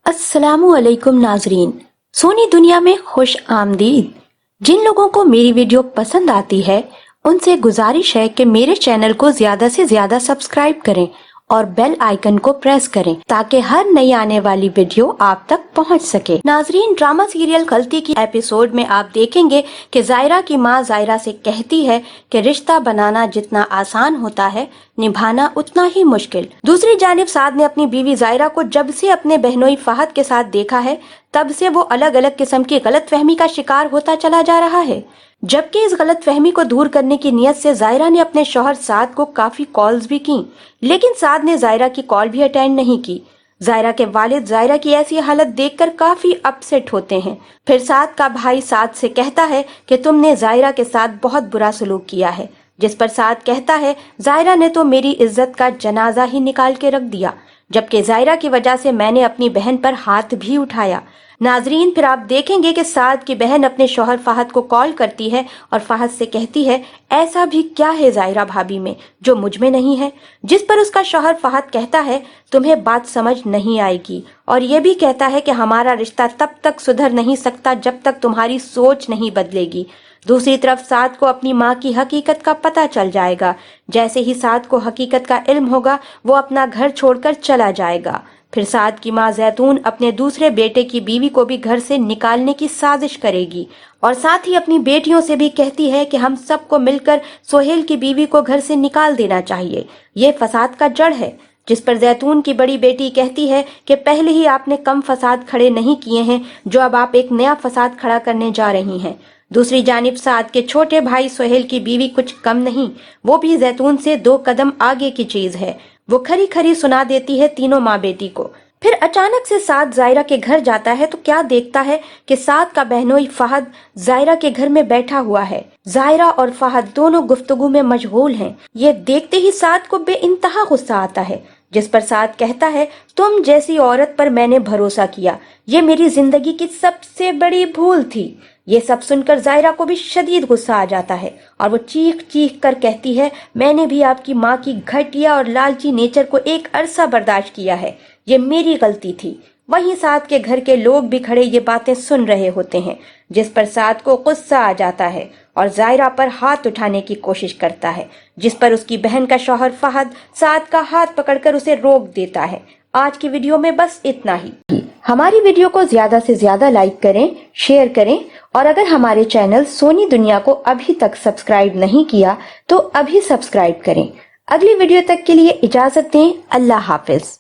अस्सलामुअलैकुम नाजरीन, सोनी दुनिया में खुश आमदीद। जिन लोगों को मेरी वीडियो पसंद आती है उनसे गुजारिश है कि मेरे चैनल को ज्यादा से ज्यादा सब्सक्राइब करें और बेल आइकन को प्रेस करें ताकि हर नई आने वाली वीडियो आप तक पहुंच सके। नाजरीन, ड्रामा सीरियल गलती की एपिसोड में आप देखेंगे कि जायरा की मां जायरा से कहती है कि रिश्ता बनाना जितना आसान होता है निभाना उतना ही मुश्किल। दूसरी जानिब साद ने अपनी बीवी जायरा को जब से अपने बहनोई फहद के साथ देखा है तब से वो अलग अलग किस्म की गलतफहमी का शिकार होता चला जा रहा है। जबकि इस गलतफहमी को दूर करने की नियत से जायरा ने अपने शौहर साद को काफी कॉल्स भी की, लेकिन साद ने जायरा की कॉल भी अटेंड नहीं की। जायरा के वालिद जायरा की ऐसी हालत देखकर काफी अपसेट होते हैं। फिर साद का भाई साद से कहता है कि तुमने जायरा के साथ बहुत बुरा सलूक किया है, जिस पर साद कहता है जायरा ने तो मेरी इज्जत का जनाजा ही निकाल के रख दिया, जबकि जायरा की वजह से मैंने अपनी बहन पर हाथ भी उठाया। नाजरीन, फिर आप देखेंगे कि साद की बहन अपने शौहर फहद को कॉल करती है और फहद से कहती है ऐसा भी क्या है जायरा भाभी में जो मुझ में नहीं है, जिस पर उसका शौहर फहद कहता है तुम्हें बात समझ नहीं आएगी और ये भी कहता है कि हमारा रिश्ता तब तक सुधर नहीं सकता जब तक तुम्हारी सोच नहीं बदलेगी। दूसरी तरफ साद को अपनी माँ की हकीकत का पता चल जाएगा। जैसे ही साद को हकीकत का इल्म होगा वो अपना घर छोड़कर चला जाएगा। फिर साद की माँ जैतून अपने दूसरे बेटे की बीवी को भी घर से निकालने की साजिश करेगी और साथ ही अपनी बेटियों से भी कहती है कि हम सबको मिलकर सोहेल की बीवी को घर से निकाल देना चाहिए, ये फसाद का जड़ है। जिस पर जैतून की बड़ी बेटी कहती है कि पहले ही आपने कम फसाद खड़े नहीं किए हैं जो अब आप एक नया फसाद खड़ा करने जा रही हैं। दूसरी जानिब साद के छोटे भाई सोहेल की बीवी कुछ कम नहीं, वो भी जैतून से 2 कदम आगे की चीज है। वो खरी खरी सुना देती है तीनों माँ बेटी को। फिर अचानक से साद जायरा के घर जाता है तो क्या देखता है कि साद का बहनोई फहद जायरा के घर में बैठा हुआ है। जायरा और फहद दोनों गुफ्तगू में मशगूल हैं। ये देखते ही साद को बेइंतहा गुस्सा आता है, जिस पर साद कहता है तुम जैसी औरत पर मैंने भरोसा किया, ये मेरी जिंदगी की सबसे बड़ी भूल थी। ये सब सुनकर जायरा को भी शदीद गुस्सा आ जाता है और वो चीख चीख कर कहती है मैंने भी आपकी माँ की घटिया और लालची नेचर को एक अरसा बर्दाश्त किया है, ये मेरी गलती थी। वहीं साद के घर के लोग भी खड़े ये बातें सुन रहे होते हैं, जिस पर साद को गुस्सा आ जाता है और जायरा पर हाथ उठाने की कोशिश करता है, जिस पर उसकी बहन का शौहर फहद साद का हाथ पकड़कर उसे रोक देता है। आज की वीडियो में बस इतना ही। हमारी वीडियो को ज्यादा से ज्यादा लाइक करें, शेयर करें और अगर हमारे चैनल सोनी दुनिया को अभी तक सब्सक्राइब नहीं किया तो अभी सब्सक्राइब करें। अगली वीडियो तक के लिए इजाजत दें। अल्लाह हाफिज।